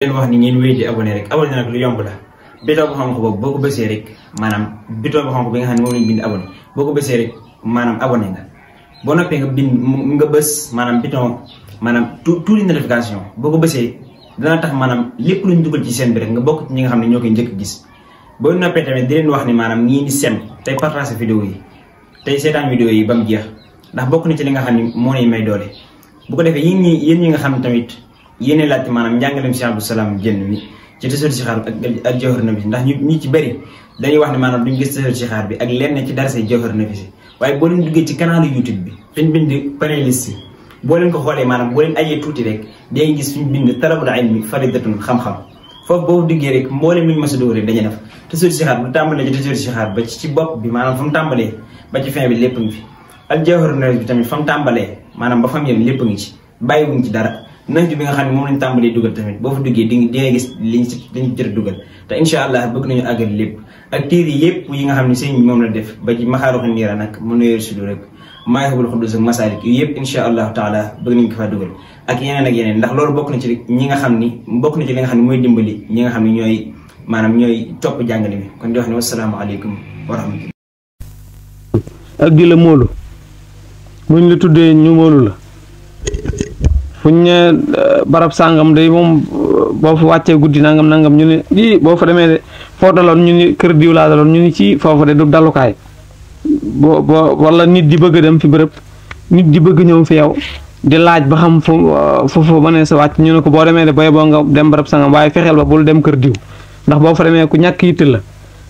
leen wax ni ngeen wéy di abonné rek abonné nag lu yomb la bidon bu xonk boobu boo ko bësee rek maanaam bidon bu xonk bi nga xam ne moom lañ bind abonné boo ko bësee rek maanaam abonné nga boo noppee nga bind nga bës maanaam bidon maanaam tout les notification boo ko bësee dana tax maanaam lépp luñ dugal ci seen bi rek nga bokk ci ñi nga xam ne ñoo koy njëkk gis boo noppee tamit di leen wax ni maanaam ñii di sem tey partage vidéo yi tey seetaan vidéo yi ba mu jeex ndax bokk na ci li nga xam ne moo lay may doole bu ko defee yéen ñi nga xam tamit yéene laajte maanaam njàngaleem Cheikh Abdou Salam Diène mi ci tasawur si xaar ak jawhar nafi ndax ñu ci bëri dañuy wax ne maanaam duñu gis tasawur si xaar bi ak lenn ci dara say jawhar nafi si waaye boo leen duggee ci canal YouTube bi fiñ bind playlist boo leen ko xoolee maanaam boo leen ajee tuuti rek day gis fiñ bind talabul ilmi faridatun xam-xam foofu boo duggee rek mbooleem luñu mas a dóor rek dañuy def tasawur si xaar bu tàmbalee ci tasawur si xaar ba ci bopp bi maanaam fa mu tàmbalee ba ci fin bi lépp ngi fi ak jawhar nafi bi tamit fa mu tàmbalee maanaam ba fam yem lépp ngi ci bàyyiwuñ ci dara nañ bi nga xam ne moom lañ tàmbalee dugal tamit boo fa duggee di nga gis liñ jër dugal te incha allah bëgg nañu àggal lépp ak téere yëpp yi nga xam ne sëñ bi moom la def ba ci maxaaruxu niira nag mu nuyeer sudu rek maayxabul xuddus ak masaalik yu yëpp incha allahu taala bëgg nañ ko faa dugal ak yeneen ak yeneen ndax loolu bokk na ci ñi nga xam ni bokk na ci li nga xam ne mooy dimbali ñi nga xam ne ñooy maanaam ñooy topp jàngale mi kon di wax ne wasalaamaaleykum wa rahmatullah ak di la móolu muñ la tuddee ñu móolu la fuñ ne barab sàngam day moom boo fa wàccee guddi nangam ñu ne lii boo fa demee de foo daloon ñu ni kër diw laa daloon ñu ni ci foofu de du dalukaay boo wala nit di bëgg a dem fi bërëb nit di bëgg ñëw fi yow di laaj ba xam foofu ba ne sa wàcc ñu ne ko boo demee de boy boo nga dem barab sàngam waaye fexeel ba bul dem kër diw ndax boo fa demee ku ñàkk yitte la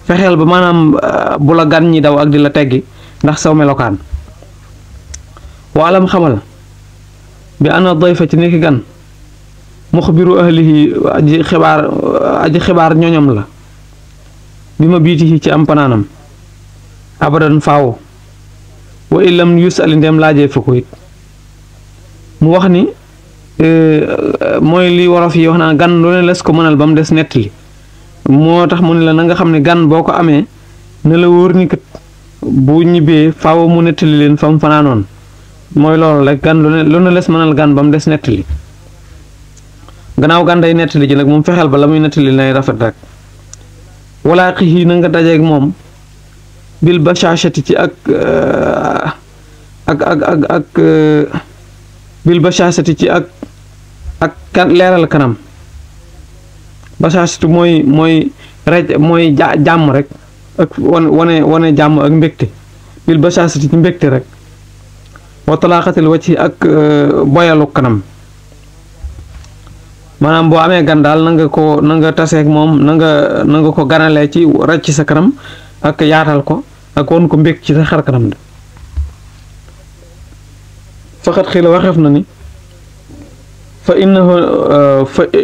fexeel ba maanaam bu la gan ñi daw ak di la teggi ndax saw melokaan waalam xamal bi ana dayfa ci nekk gan muxbiru ahlihi aji xibaar ñoñom la bi ma biitihi ci am panaanam abadan faaw wa illam yusali ndem laajee fa ko it mu wax ni mooy li wolof yi wax naa gan lu ne les ko mënal ba mu des nettali moo tax mu ne la na nga xam ne gan boo ko amee ne la wóor ni kat bu ñibbee faaw mu nettali leen fa mu fanaanoon mooy loolu rek gan lu ne les mënal gan ba mu des nettali gannaaw gan day nettali ji nag moom fexeel ba la muy nettali nay rafet rek wala xixii na nga dajeeg moom bil bashashati ci ak bil bashashati ci ak kan leeral kanam bashashati mooy rej mooy jàmm rek ak wane jàmm ak mbégte bil bashashati ci mbégte rek wa talaaxatil wacci ak boyalu kanam maanaam boo amee gan daal na nga taseeg moom na nga ko ganalee ci raj ci sa kanam ak yaatal ko ak won ko mbég ci sa xar kanam de faqat xii la waxeef na ni fa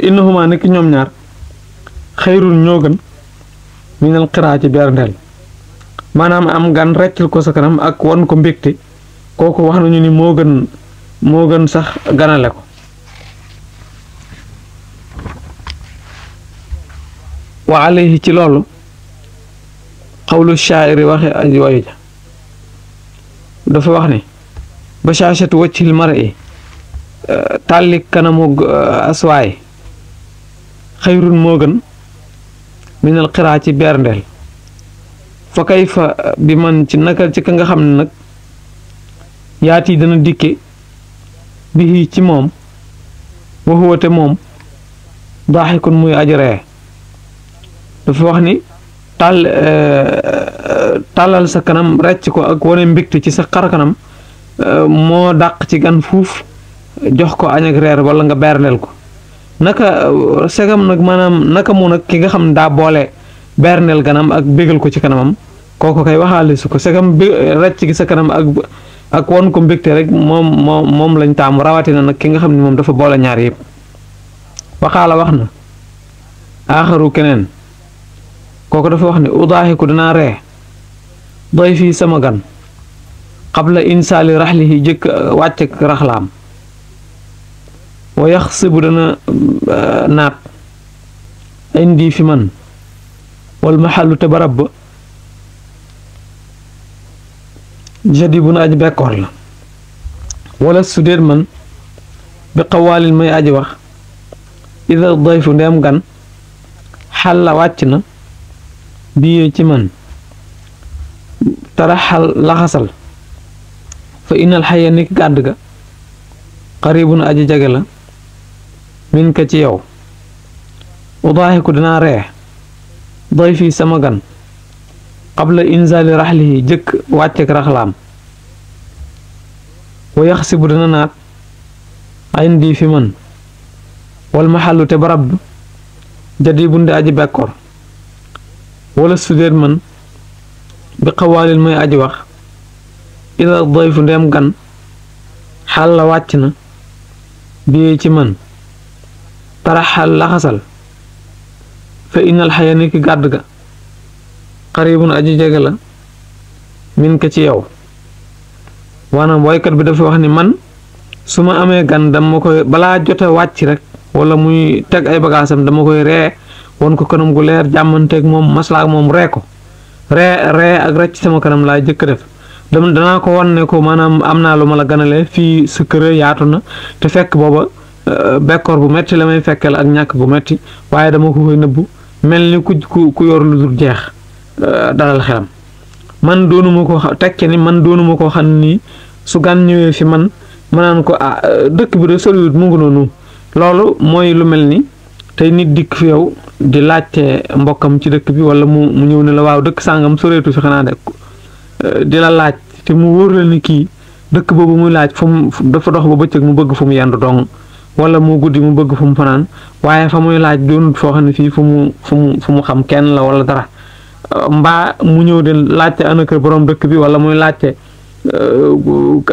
innahuma nekk ñoom ñaar xayrun ñoo gën minal xiraa ci berndeel maanaam am gan ràccal ko sa kanam ak won ko mbégte kooku wax nañu ni moo gën sax ganale ko wa alayhi ci loolu xawlu shaa'iri waxe aji wayu ja dafa wax ni bashaashatu wajhil mar'i tàllik kanamu aswaay xayrun moo gën minal xiraa ci berndeel fa kayfa bi man ci naka ci ka nga xam ne nag yaati dana dikke bi ci moom waxuwate moom daaxikun muy aji ree dafa wax ni tàllal sa kanam recc ko ak wane mbégte ci sa xar kanam moo dàq ci gan fuuf jox ko añ ak reer wala nga berndeel ko naka segam nag maanaam naka mu nag ki nga xam ne daa boole berndeel ganam ak bégal ko ci kanamam kooku kay waxaale su ko segam recc gi sa kanam ak won ko mbégte rek moom lañ taamu rawatina nag ki nga xam ne moom dafa boole ñaar yëpp waxaala wax na aaxaru keneen kooku dafa wax ne udaaxiku danaa ree doy fii sama gan xabla insaali raxlihi jëkk wàcc ak raxlaam wa yaxsibu dana naat indi fi man wal maxallu te barab ba jadi bu na aji bekkoor la wala su déet man bi xawaalin may aji wax ida dayfu ndeem gan xalla wàcc na bii ci man taraxal laxasal fa inal xaya nik gàdd ga qaribun aji jage la min ka ci yow udaaxiku dinaa ree dayfi sama gan qabla inzaali raxlihi jëkk wàccek raxlaam wa yaxsibu dina naat indi fi man wal maxallu te barab bi jadi bunde aji bekkoor wala sudéet man bi xawaalil may aji wax ida dayfu ndeem gan xal la wàcc na bii ci man taraxal laxasal fa inal xaya niki gàdd ga xaribun aji jege la min ka ci yow waanaam woykat bi dafa wax ni man su ma amee gan dama koy balaa jote wàcc rek wala muy teg ay bagaasam dama koy ree won ko kanam gu leer jàmmanteeg moom maslaak moom ree ko ree ak rek ci sama kanam laa jëkk def danaa ko wan ne ko maanaam am naa lu ma la ganale fii sa kër yaatu na te fekk booba bekkoor bu metti la may fekkeel ak ñàkk gu metti waaye dama ko koy nëbbu mel ni ku yor lu dul jeex dalal xelam man doonuma ko tekke ni man doonuma ko xam ni su gan ñëwee fi man naan ko dëkk bi de soriwut mu ngi noonu loolu mooy lu mel ni tey nit dikk fi yow di laajte mbokkam ci dëkk bi wala mu ñëw ne la waaw dëkk sàngam soreetu fi xanaa de di la laaj te mu wóor la ni kii dëkk boobu muy laaj fu mu dafa dox ba bëccëg mu bëgg fu mu yendu dong wala mu guddi mu bëgg fu mu fanaan waaye fa muy laaj doonut foo xam ne fii fu mu xam kenn la wala dara mbaa mu ñëw di laajte ana kër borom dëkk bi wala muy laajte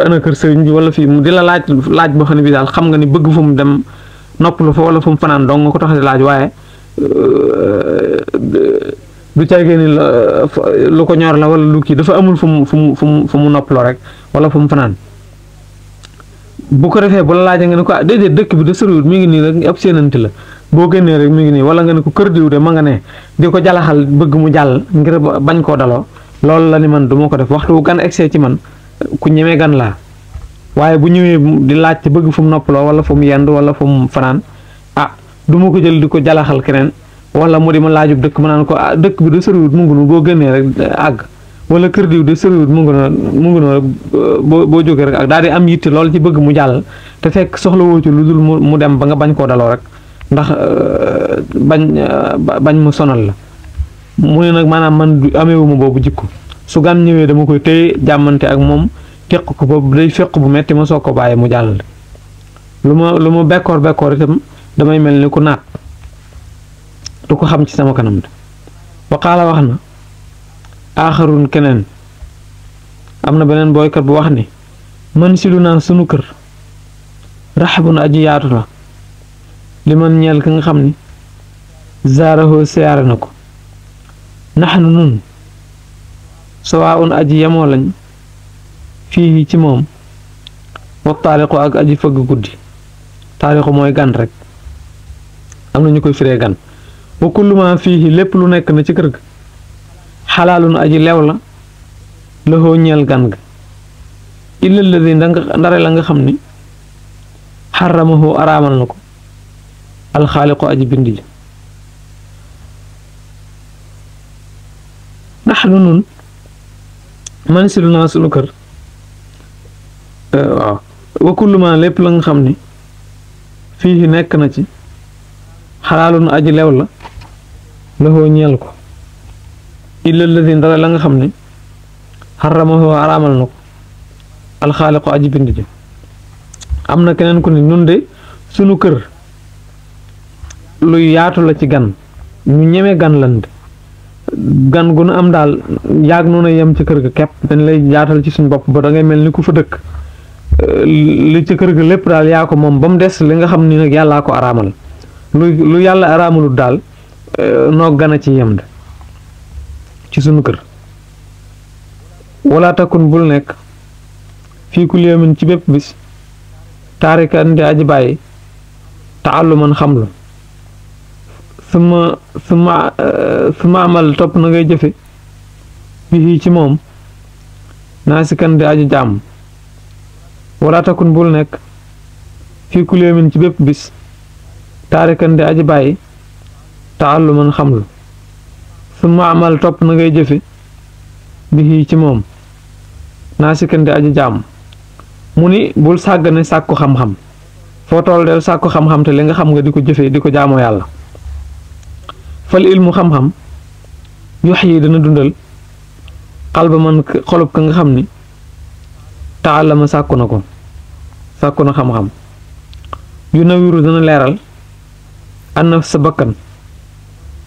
ana kër sëriñ bi wala fii mu di la laaj boo xam ne bi daal xam nga ni bëgg fu mu dem noppalu fa wala fu mu fanaan dong nga ko tax di laaj waaye du caagee ni lu ko ñor la wala lu kii dafa amul fu mu noppaloo rek wala fu mu fanaan bu ko defee bu la laajee nga ne ko déedéet dëkk bi de soriwut mi ngi nii rek ab séenanti la boo génnee rek mi ngi nii wala nga ne ko kër diw de ma nga ne di ko jalaxal bëgg mu jàll ngir bañ koo daloo loolu la ni man du ma ko def waxtu bu gan egsee ci man ku ñemee gan laa waaye bu ñëwee di laajte bëgg fu mu noppaloo wala fu mu yend wala fu mu fanaan du ma ko jël di ko jalaxal keneen wala mu di ma laajub dëkk ma naan ko dëkk bi de soriwut mu ngi noonu boo génnee rek àgg wala kër diw de soriwut mu ngi noonu rek boo jógee rek ak daal di am yitte lool ci bëgg mu jàll te fekk soxla woo ci lu dul mu dem ba nga bañ koo daloo rek ndax bañ mu sonal la mu ne nag maanaam man ameewuma boobu jikko su gan ñëwee dama koy téye jàmmante ak moom teq ko boobu day fekk bu metti ma soog ko bàyyi mu jàll lu ma bekkoor itam damay mel ni ku naat du ko xam ci sama kanam de waqaala wax na aaxarun keneen am na beneen booykat bu wax ni man si lu naan sunu kër raxabun aji yaatu la li man ñeel ka nga xam ni zaarahoo siyaare na ko naxnu nun sawaa un aji yemoo lañ fii ci moom wa taaliqu ak aji fëgg guddi taaliqu mooy gan rek am na ñu koy firee gan wa kullu ma fii lépp lu nekk na ci kër ga xalaalun aji lew la loxoo ñeel gan ga illa alladi ndare la nga xam ni xaramahu araamal na ko alxaaliqu aji bindi ji naxnu nun man si lu naa sunu kër waaw wa kullu ma lépp la nga xam ni fii nekk na ci xalaalun aji lew la loxoo ñeel ko illa alladi ndara la nga xam ne xaramahu araamal na ko alxaaliqu aji bind ji am na keneen ku ne nun de sunu kër lu yaatu la ci gan ñu ñeme gan lan gan gu nu am daal yaag noonu yem ci kër ga kepp dañ lay yaatal ci suñ bopp ba da ngay mel ni ku fa dëkk li ci kër ga lépp daal yaa ko moom ba mu des li nga xam ni nag yàllaa ko araamal lu yàlla araamalut daal noo gën a ci yem de ci sunu kër wala takun bul nekk fii kulli yawmin ci bépp bis taarikan di aji bàyyi taalluman xamlu suma amal topp na ngay jëfe bi ci moom naasikan di aji jàmm wala takun bul nekk fii kulli yawmin ci bépp bis taarikan di aji bàyyi taalluman xamlu summa amal topp na ngay jëfe bi ci moom naasikan di aji jaam mu ni bul sàggane sàkku xam-xam foo toll del sàkku xam-xam te li nga xam nga di ko jëfee di ko jaamoo yàlla fal ilmu xam-xam yox yi dana dundal xalba man xolub ka nga xam ni taallama sàkku na xam-xam yu nawiru dana leeral annaf sa bakkan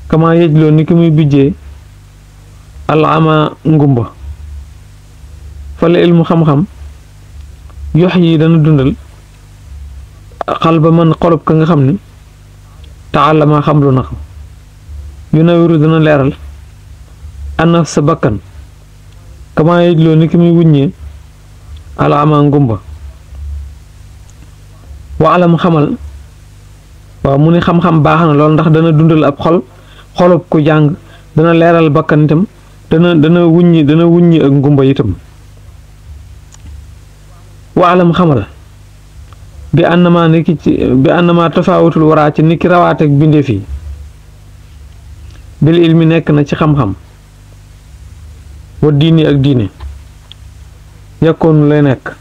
kama yëjloo ni ki muy bijjee alama ngumba fal ilmu xam-xam yox yi dana dundal xalba man xolub ka nga xam ni taallama xamlu na ko yu nawiru dana leeral annaf sa bakkan kama yëjloo ni ki muy wuññee alama ngumba wa alam xamal waaw mu ni xam-xam baax na lool ndax dana dundal ab xolub ku jàng dana leeral bakkan itam dana wuññi ak ngumba itam wa alam xamal bi annama tafaawutul waraa ci ni ki rawaateeg bindeef yi bil ilmi nekk na ci xam-xam wa diini ak diine yakkoonu lay nekk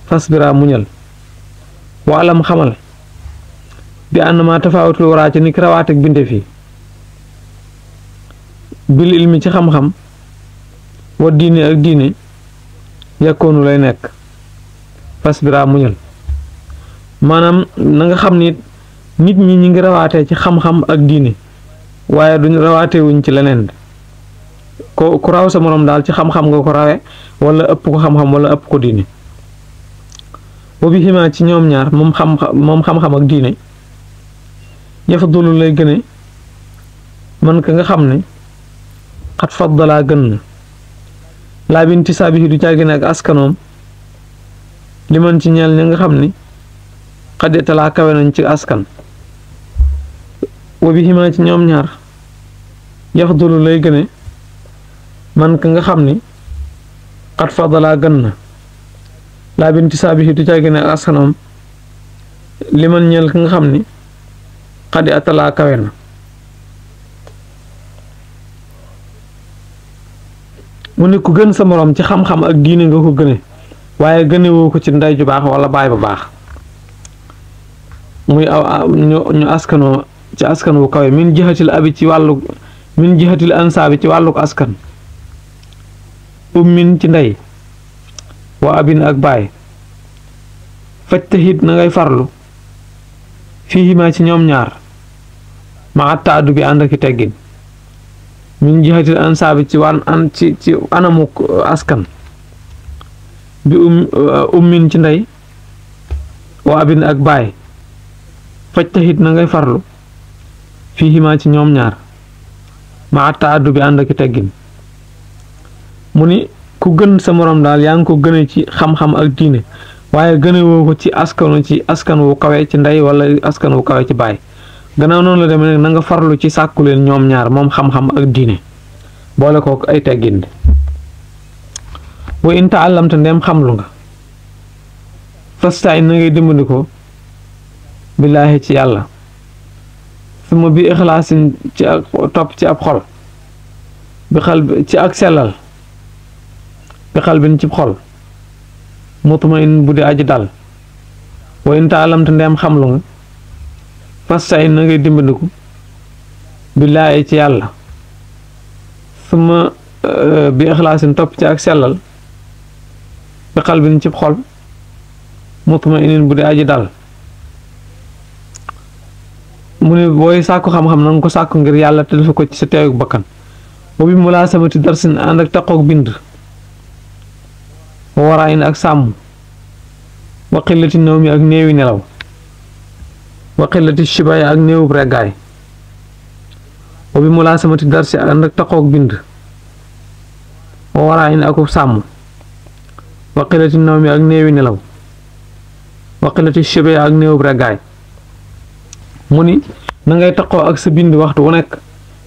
fasbira muñal wa alam xamal bi annama tafaawutul waraa ci ni ki rawaateeg bindeef yi bil ilmi ci xam-xam wa diine ak diine yakkoonu lay nekk fasbira muñal maanaam na nga xam ni nit ñi ngi rawaatee ci xam-xam ak diine waaye duñ rawaatee wuñ ci leneen ku raw sa morom daal ci xam-xam nga ko rawe wala ëpp ko xam-xam wala ëpp ko diine boobu ximaa ci ñoom ñaar moom xam-xam ak diine yafdulu lay gëne man ka nga xam ne xat faddalaa gën na laa binti saabihi du caagin ak askanoom li man ci ñeel ña nga xam ni xadetalaa kawe nañ ci askan wa bi ximaa ci ñoom ñaar yafdulu lay gëne man ka nga xam ni xat faddalaa gën na laa binti saabihi du caagin ak askanoom li man ñeel ka nga xam ni xadetalaa kawe na mu ne ku gën sa moroom ci xam-xam ak diine nga ko gëne waaye gënewoo ko ci ndey ju baax wala baay bu baax muy ñu askanoo ci askan wu kawe min jihatil ansaabi ci wàlluk askan ummin ci ndey wa abin ak baay fajtahid na ngay farlu fiihimaa ci ñoom ñaar ma taadu bi ànd ak teggin min jihatil ansaabi ci anamuk askan bi ummin ci ndey wa abin ak baay fajtahid na ngay farlu fiihimaa ci ñoom ñaar ma taadu bi ànd ak teggin mu ni ku gën sa morom daal yaa ngi ko gëne ci xam-xam ak diine waaye gëne woo ko ci askan wu kawe ci ndey wala askan wu kawe ci baay gannaaw noonu la demee nag na nga farlu ci sàkku leen ñoom ñaar moom xam-xam ak diine boole kook ay teggin wa in taallamta ndem xamlu nga fastain na ngay dimbandikoo billaahi ci yàlla suma bi ixlaasin ci ak topp ci ab xol bi xal ci ak sellal bi xal bin ci xol mutmain bu di aji dal wa in taalamta ndem xamlu nga fastain na ngay dimbandiku billaahi ci yàlla suma bi ixlaasin topp ci ak sellal bi xal bin ci xol mutmainin bu di aji dal mu ne booy sàkku xam-xam na nga ko sàkku ngir yàlla te defe ko ci sa teewuk bakkan boobu mu laa samati darsin ànd ak taqoog bind wa waraayin ak sàmm wa xillati nawmi ak néewi nelaw wa xillati shibaay ak néewub reggaay boobu mu laa samati darsi ànd ak taqoog bind wa waraayin ak sàmm wa xillati nawmi ak néewi nelaw wa xillati shibaay ak néewub reggaay mu ni na ngay taqoo ak sa bind waxtu wu nekk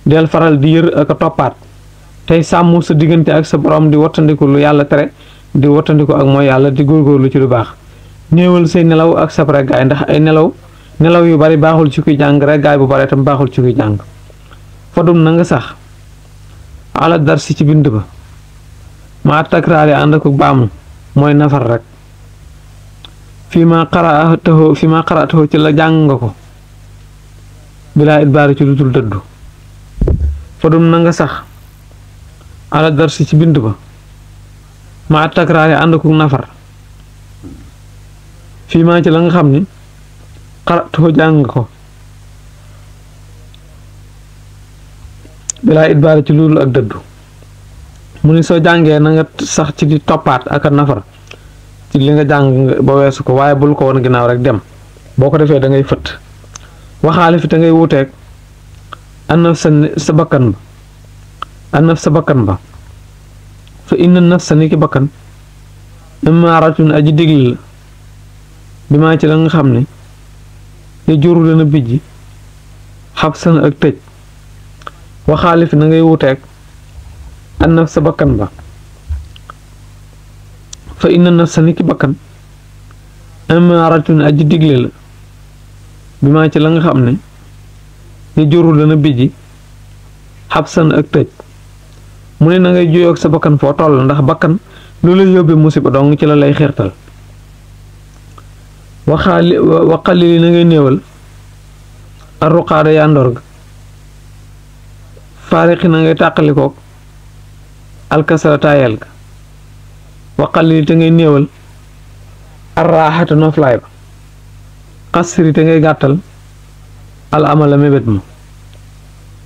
del faral di yër ak a toppaat tey sàmm sa diggante ak sa borom di wattandiku lu yàlla tere di wattandiku ak mooy yàlla di góorgóorlu ci lu baax néewal say nelaw ak sab reggaay ndax ay nelaw nelaw yu bari baaxul ci kuy jàng reggaay bu bari tam baaxul ci kuy jàng fadum na nga sax ala darsi ci bind ba ma takraari ànd ak baamu mooy nafar rek fi ma qara'tahu ci la jàng nga ko bilaa idbaari ci lu dul dëddu fadum na nga sax ala darsi ci bind ba ma takraari ànd ak nafar fii maa ci la nga xam ni qara'tahu jàng nga ko bilaa idbaari ci lu dul ak dëddu mu ni soo jàngee na nga sax ci di toppaat ak a nafar ci li nga jàng ba weesu ko waaye bul ko woon ginnaaw rek dem boo ko defee da ngay fëtt waxaale fi te ngay wuuteeg annaf sa bakkan ba annaf sa bakkan ba fa inna naf sa ni ki bakkan imaaratun aji digli la bi maa ci la nga xam ne te juru dana bijji xab san ak tëj waxaale fi na ngay wuuteeg annaf sa bakkan ba fa inna naf sa ni ki bakkan imaaratun aji digle la bi maa ci la nga xam ne te juru dana bijji xab san ak tëj mu ne na ngay juyoog sa bakkan foo toll ndax bakkan lu la yóbbee musiba dong ci la lay xirtal waxali li na ngay néewal arruqaada yandoor ga faarixi na ngay tàqalikook alkasara taayal ga waxali li te ngay néewal arraaxata noflaay ba xasri te ngay gàttal al amala mébét ma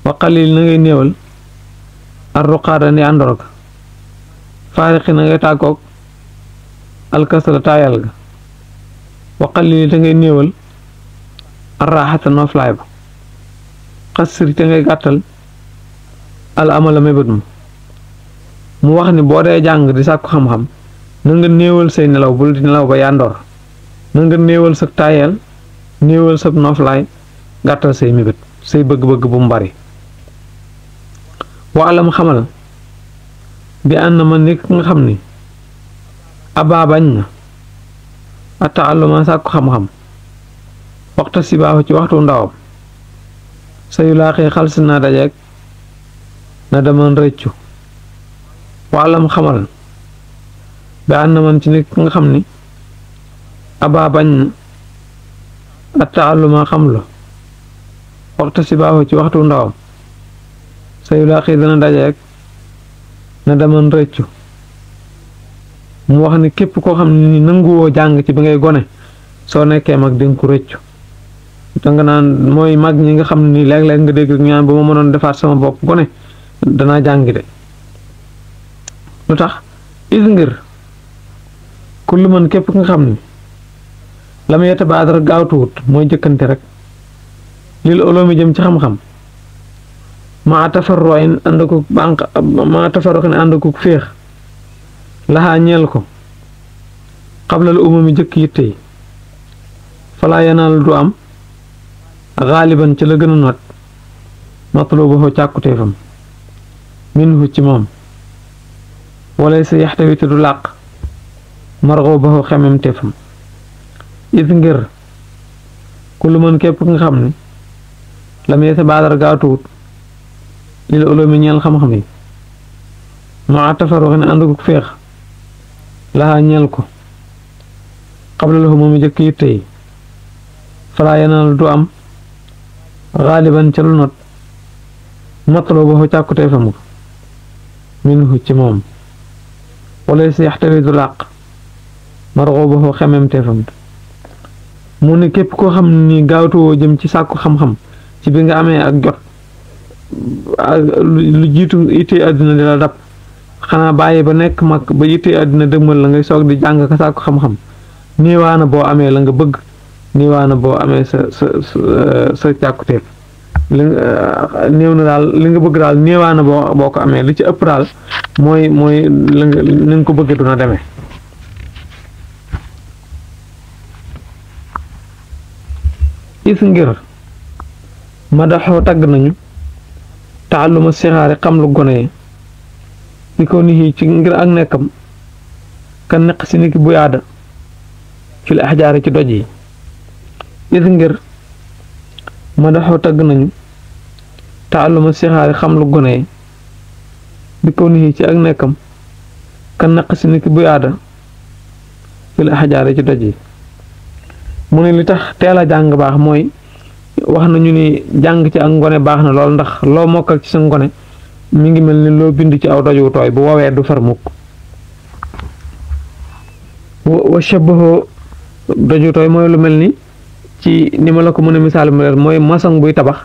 waxali li na ngay néewal arruqaada ni àndoor ga faarixi na ngay tàggoog alkasara taayal ga waxali te ngay néewal arraaxata noflaay ba xasri te ngay gàttal al amala mébét ma mu wax ni boo dee jàng di sàkku xam-xam na nga néewal say nelaw bul di nelaw ba yàndoor na nga néewal sa taayal néewal sa noflaay gàttal say mébét say bëgg-bëgg bu mu bari wa alam xamal bi ànd ma nekk nga xam ni abaa bañ na ataalluma sàkku xam-xam waxta si baaxu ci waxtu ndawam sa yu laaxee xalsi naa dajeeg na deman rëccu waalam xamal bi ànd man ci nekk nga xam ni abaa bañ na ataalluma xam la waxta si baaxu ci waxtu ndawam sa yu laaxee dana dajeeg na deman rëccu mu wax ni képp koo xam ne ni nanguwoo jàng ci bi ngay gone soo nekkee mag dinga ko rëccu danga naan mooy mag ñi nga xam ne ni léeg-léeg nga dégg ñaan bu ma mënoon defaat sama bopp gone danaa jàngi de lu tax is ngir kullu man képp nga xam ni la mu yeta baadara gaawtuwut mooy jëkkante rek lil oloomi jëm ci xam-xam maa tafarroin ànd ko bànq maa tafarroin ànd ko féex laxaa ñeel ko xablal umami jëkk yitte yi falaa yanaal du am xaaliban ci la gën a not matlubuhu càkkuteefam minhu ci moom wala sa yaxtawite du làq marxubahu xemem teefam it ngir ku lu mën képp nga xam ne lam yee sa baadar gaawtuwut lil ulumi ñeel xam-xam yi maa tafarruxin ànd ko féex laxaa ñeel ko xabla lahu moom jëkk yitte yi falaa yanaal du am xaaliban ca lu not matlubuhu càkkuteefam ko minhu ci moom wala si yaxtawi du làq marxubahu xemem teefam mu ne képp koo xam ne ni gaawtuwoo jëm ci sàkku xam-xam ci bi nga amee ak jot lu jiitu yitte àddina di la dab xanaa bàyyi ba nekk mag ba yitte àddina dëgmal la ngay soog di jàng ka sàkku xam-xam néewaana boo amee la nga bëgg néewaana boo amee sa càkkuteef néew na daal li nga bëgg daal néewaana boo ko amee li ci ëpp daal mooy la nga ni nga ko bëggee duna demee is ngir madaxoo tagg nañu taaluma sixaari xam lu gone yi li ko nit ci ngir ak nekkam kan neq si niki bu yaada fil ahjaari ci doj yi is ngir ma daxoo tagg nañu taaluma sixaari xam lu gone yi bi kaw nii ci ak nekkam kan naq si niki buy aada fil xajaare ci doj yi mu ne li tax teel a jàng baax mooy wax nañu ni jàng ci ak ngone baax na lool ndax loo mokkal ci sa ngone mi ngi mel ni loo bind ci aw doj wu tooy bu woowee du far mukk wa shabaho doj wu tooy mooy lu mel ni ci ni ma la ko mën a misaal mu leer mooy maçon buy tabax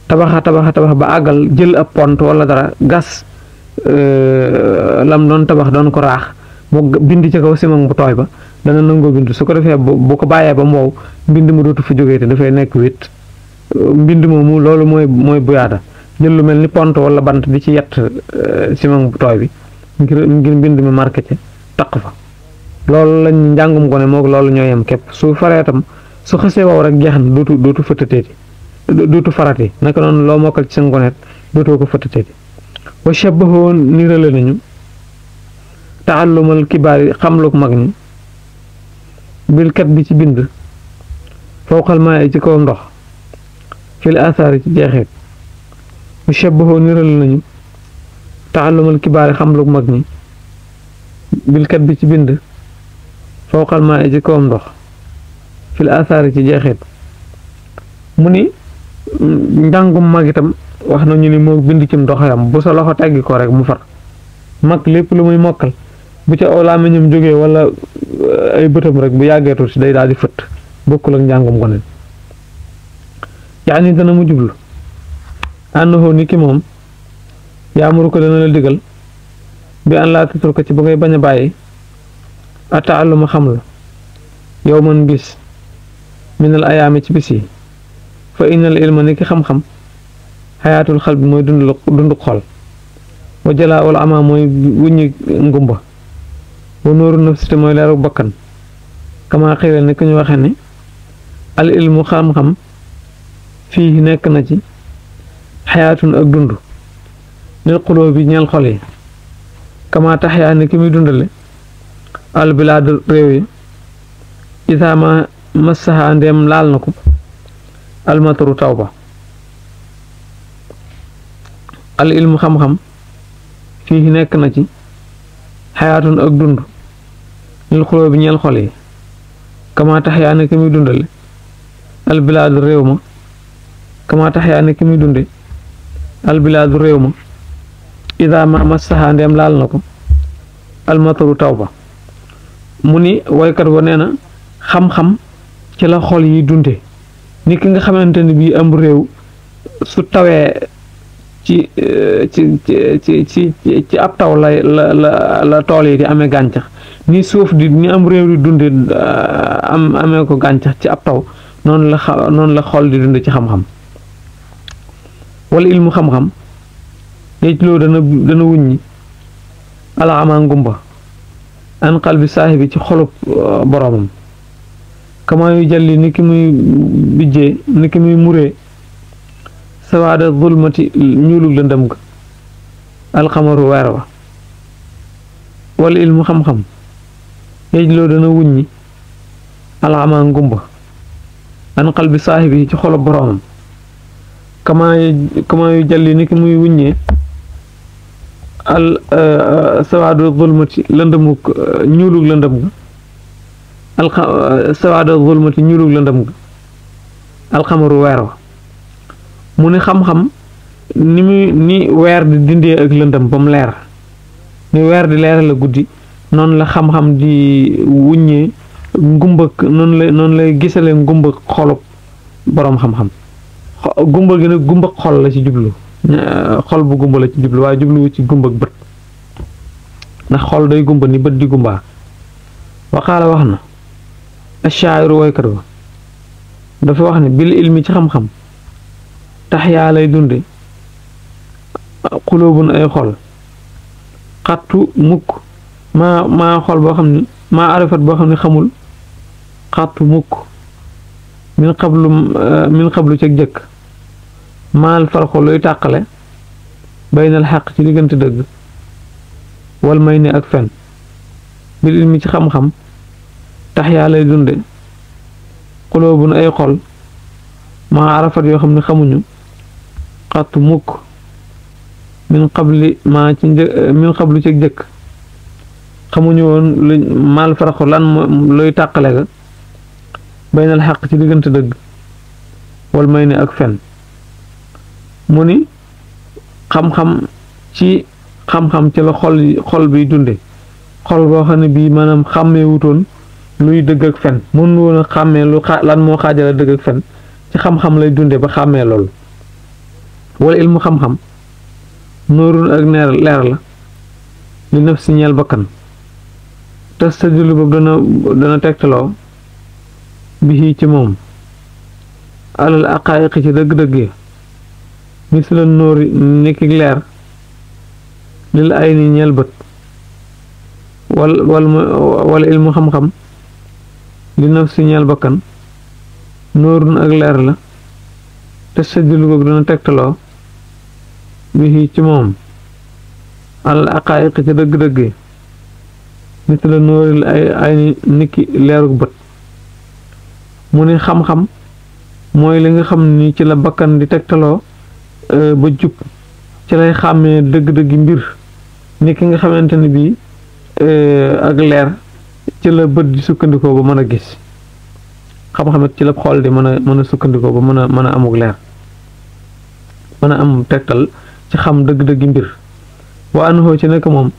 ba àggal jël ab pont wala dara gas lam doon tabax doon ko raax mu bind ci kaw simon bu tooy ba dana nangoo bind su ko defee bu ko bàyyee ba moow mbind mu dootu fa jógee te dafay nekk wét mbind moomu loolu mooy buyaada jël lu mel ni pont wala bant di ci yett simon bu tooy bi ngir mbind mi marqué ci taq fa loolu lañ njàngum gone moog loolu ñoo yem képp su faree tam su xasee wow rek jeex na dootu fëttateeti dootu farati naka noonu loo mokkal ci sa ngoneet dootoo ko fëttateeti wa shabahu nirale nañu taallumal kibaar yi xamluk mag ñi bilkat bi ci bind fawqal maa yi ci kaw ndox fil asaar yi ci jeexeet wa shabahu nirale nañu taallumal kibaar yi xamluk mag ñi bilkat bi ci bind fawqal maa yi ci kaw ndox fil asaar yi ci jeexeet mu ni njàngum mag itam wax nañu ni moo bind ci ndoxayam bu sa loxo teggi ko rek mu far mag lépp lu muy mokkal bu ca aw làmmiñam jógee wala ay bëtam rek bu yàggee tuuti day daal di fëtt bokkul ak njàngum gone yaa ni dana mu jublu ànnaxoo ni ki moom yaamuru ko dana la digal bi an laa tatur ko ci ba ngay bañ a bàyyi ataalluma xam la yow man bis minal ayaami ci bis yi fa innal ilma ni ki xam-xam xayaatul xal bi mooy dundu xol wa jalaa wala ama mooy wuññi ngumba wa nooru nafsite mooy leeru bakkan kama xiiral ni ku ñu waxe ne al ilmu xam-xam fii nekk na ci xayaatun ak dund lil xuloo bi ñeel xol yi kama taxyaa ni ki muy dundale al bilaad réew yi isaama massaha ndeem laal na ko almataru taw ba al ilmu xam-xam fii nekk na ci xayaatun ak dund lil xuloo bi ñeel xol yi kama tax yaa ne ki muy dundale al bilaadu réew ma kama tax yaa ne ki muy dunde al bilaadu réew ma ida ma massaha ndeem laal na ko almataru taw ba mu ni woykat wa nee na xam-xam ci la xol yi dunde ni ki nga xamante ni bii am réew su tawee ci ab taw la tool yi di amee gàncax ni suuf di ni am réew di dunde amee ko gàncax ci ab taw noonu la xol di dunde ci xam-xam wala ilmu xam-xam yej loo dana wuññi alaxamaa ngumba an qalbi saahibi ci xolub boroomam kama yu jalli ni ki muy bijjee ni ki muy muree sawaada zulmati ñuulug lëndëm ga alxamaru weer wa wala ilmu xam-xam yejloo dana wuññi alxamaa ngumba an qalbi saahibi ci xolub boroomam kama yu jalli ni ki muy wuññee al sawaadu zulmati lëndëmug ñuulug lëndëm ga sawaada zulmati ñuulug lëndëm ga alxamaru weer wa mu ni xam-xam ni weer di dindee ak lëndëm ba mu leer ni weer di leeral la guddi noonu la xam-xam di wuññee ngumba noonu lay gisale ngumba xolub boroom xam-xam gumba gi nag gumba xol la ci jublu xol bu gumba la ci jublu waaye jubluwu ci gumba ak bët ndax xol day gumba ni bët di gumbaa waxaala wax na ashaa'iru woykat ba dafa wax ne bil ilmi ci xam-xam tax yaa lay dunde xulóobun ay xol xattu mukk maa xol boo xam ne maa arafat boo xam ne xamul xattu mukk min xablu ceg jëkk maal farxo luy tàqale baynal xaq ci diggante dëgg wal may ni ak fen bil ilmi ci xam-xam tax yaa lay dunde xulóobun ay xol maa arafat yoo xam ne xamuñu xattu mukk min qabli maa ci min qablu ci jëkk xamuñu woon lu maal faraxu lan luy tàqale ga baynal xaq ci diggante dëgg wal may ni ak fen mu ni xam-xam ci la xol bi dunde xol boo xam ne bii maanaam xàmmee wutoon luy dëgg ak fen mënu woon a xàmmee lan moo xaajale dëgg ak fen ci xam-xam lay dunde ba xàmmee loolu wala ilmu xam-xam nóorun ak leer la li naf si ñeel bakkan tes sa julli boobu dana tegtaloo bi ci moom alal aqaayiqi ci dëgg-dëgg yi misla nóori niki leer lil ay ni ñeel bët wala ilmu xam-xam li naf si ñeel bakkan nóorun ak leer la tes sa julli boobu dana tegtaloo bi ci moom alal aqaayiqi ci dëgg-dëgg yi misla nóori ay ni niki leerug bët mu ne xam-xam mooy li nga xam ni ci la bakkan di tegtaloo ba jub ci lay xàmmee dëgg-dëggi mbir ni ki nga xamante ne bii ak leer ci la bët di sukkandikoo ba mën a gis xam-xamet ci la xool di mën a sukkandikoo ba mën a amuk leer mën a am tegtal ci xam dëgg-dëggi mbir wa anhu ci nekk moom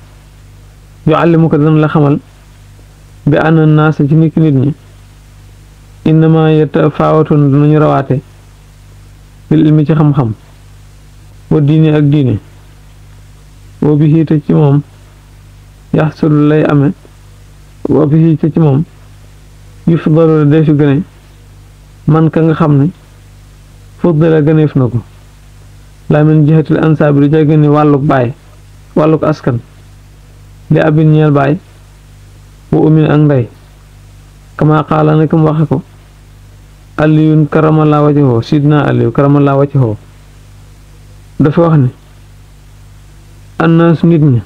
yuallimuka dana la xamal bi anna naasa ci niki nit ñi innama yatafaawatun dinañu rawaate bil ilmi ci xam-xam wa diine ak diine wa bihi te ci moom yaxsulu lay ame wa bihi te ci moom yufdalu deesu gëne man ka nga xam ne fuddala gëneef na ko laa min jihatil ansaabi du ca gëne wàlluk baay wàlluk askan li abin ñeel baay wa umin ak ndey kama qaala ne kam waxe ko aliyun karamallaa wajhoo sidna aliyu karamallaa wajhoo dafa wax ne annaas nit ñi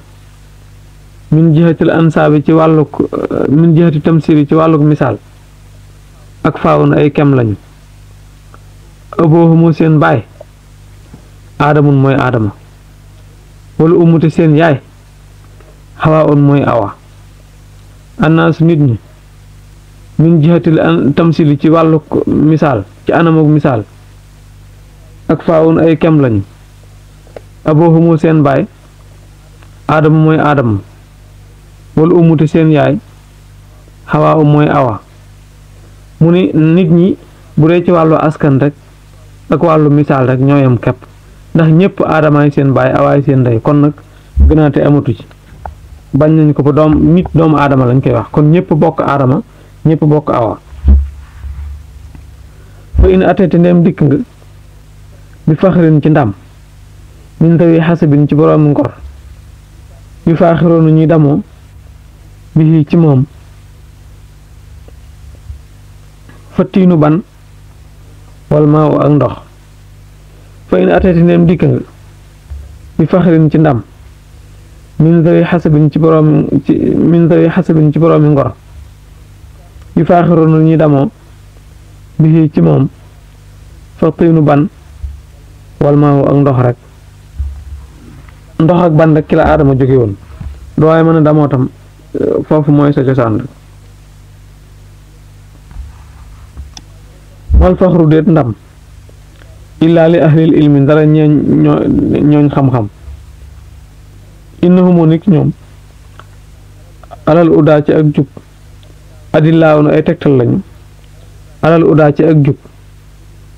min jihatil ansaabi ci wàlluk min jihati tamsiri ci wàlluk misaal ak faawun ay kem lañu aboohumu seen baay aadamun mooy aadama wala ummuti seen yaay xawaa un mooy awa annaas nit ñi min jihatil tamsili ci wàlluk misaal ci anamuk misaal ak faawun ay kem lañu aboohumu seen baay aadama mooy aadama wala ummuti seen yaay xawaa um mooy awa mu ni nit ñi bu dee ci wàllu askan rek ak wàllu misaal rek ñooyam kepp ndax ñëpp aadamaay seen baay awaay seen ndey kon nag gënaate amatu ci bañ nañ ko ba doomu aadama lañ koy wax kon ñëpp bokk aadama ñëpp bokk awa fa in atete ndeem dikk nga bi faxarin ci ndam min tawi xasabin ci boroomi ngor yu faaxiroonu ñuy damoo bi ci moom fattiinu ban wal maaw ak ndox fa in atete ndeem dikk nga bi faxarin ci ndam min tawi xasabin ci boroomi ngor yu faaxiroonu ñuy damoo bi ci moom fattiinu ban wal maaw ak ndox rek ndox ak ban rek ki la aadama jóge woon doo waaye mën a damoo tam foofu mooy sa cosaan rek wal faxru déet ndam illaa li ahlil ilmi dara ñooñ xam-xam innahumu nik ñoom alal udaa ci ak jub adillaaw na ay tegtal lañu alal udaa ci ak jub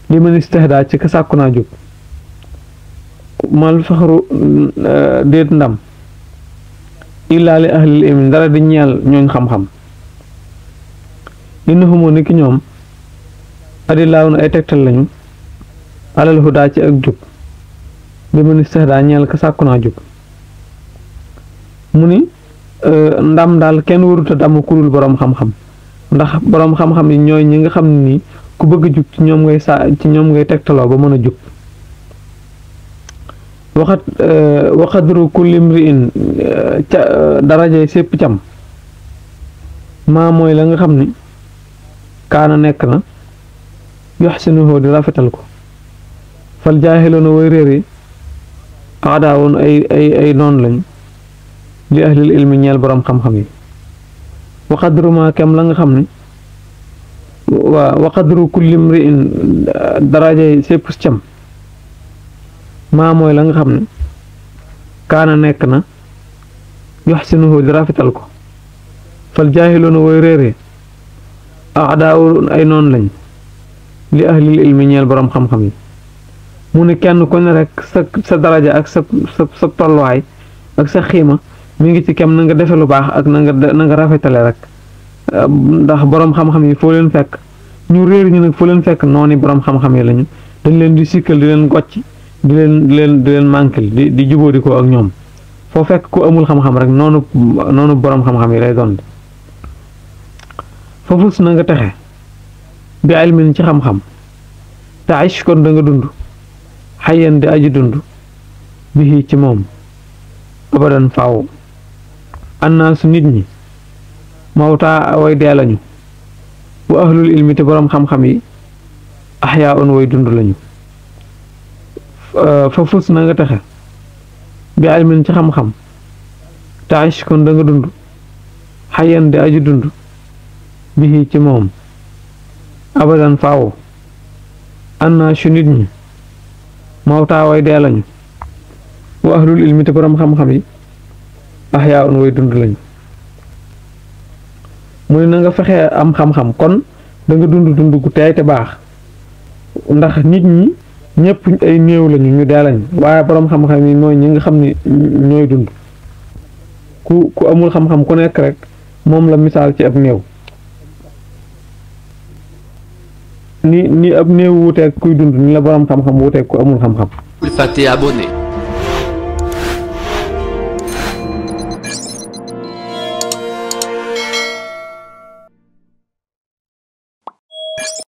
li man istihdaa ci ka sàkku naa jub mal faxru déet ndam illaa li ahlil ilmi dara di ñeel ñooñ xam-xam innahumu niki ñoom adillaaw na ay tegtal lañu alal hudaa ci ak jub li man istihdaa ñeel ka sàkku naa jub mu ni ndam daal kenn waruta damu kurul boroom xam-xam ndax boroom xam-xam yi ñooy ñi nga xam ne nii ku bëgg a jub ci ñoom ngay tegtaloo ba mën a jub waxadru kulli mri'in ca daraje sépp cam maa mooy la nga xam ni kaana nekk na yuxsinuhu di rafetal ko fal jaahiluuna way réer yi aadaawun ay noon lañ li ahlil ilmi ñeel boroom xam-xam yi wa qadru ma kem la nga xam ne wa qadru kulli mri'in darajay sépp cam maa mooy la nga xam ne kaana nekk na yuxsinuhu di rafetal ko fal jaahiluuna way réere aadaawun ay noon lañ li ahlil ilmi ñeel boroom xam-xam yi mu ne kenn ku ne rek sa daraja ak sa tolluwaay ak sa xiima mi ngi ci kem na nga defe lu baax ak na nga rafetale rek ndax boroom xam-xam yi foo leen fekk ñu réer ñu nag foo leen fekk noonu boroom xam-xam yi lañu dañ leen di sikkal di leen gocc di leen mànkil di jubóodi ko ak ñoom foo fekk ku amul xam-xam rek noonu boroom xam-xam yi lay doon fafus na nga texe bi ilmin ci xam-xam te aish kon da nga dund xayyan di aji dund bi ci moom abadan faaw annaasu nit ñi mawtaa way dee lañu wa ahlul ilmi te boroom xam-xam yi axyaa on way dund lañu fa fus na nga texe bi ilmin ci xam-xam te aish kon da nga dund xayyan di aji dund bi ci moom abadan faaw annaasu nit ñi mawtaa way dee lañu wa ahlul ilmi te boroom xam-xam yi axyaa un way dund lañu mu ne na nga fexee am xam-xam kon da nga dund gu teey te baax ndax nit ñi ñëpp ay néew lañu ñu dee lañu waaye boroom xam-xam yi mooy ñi nga xam ni ñooy dund ku amul xam-xam ku nekk rek moom la misaal ci ab néew ni ab néew wuteeg kuy dund ni la boroom xam-xam wuteeg ku amul xam-xam. Bul fàtte abonné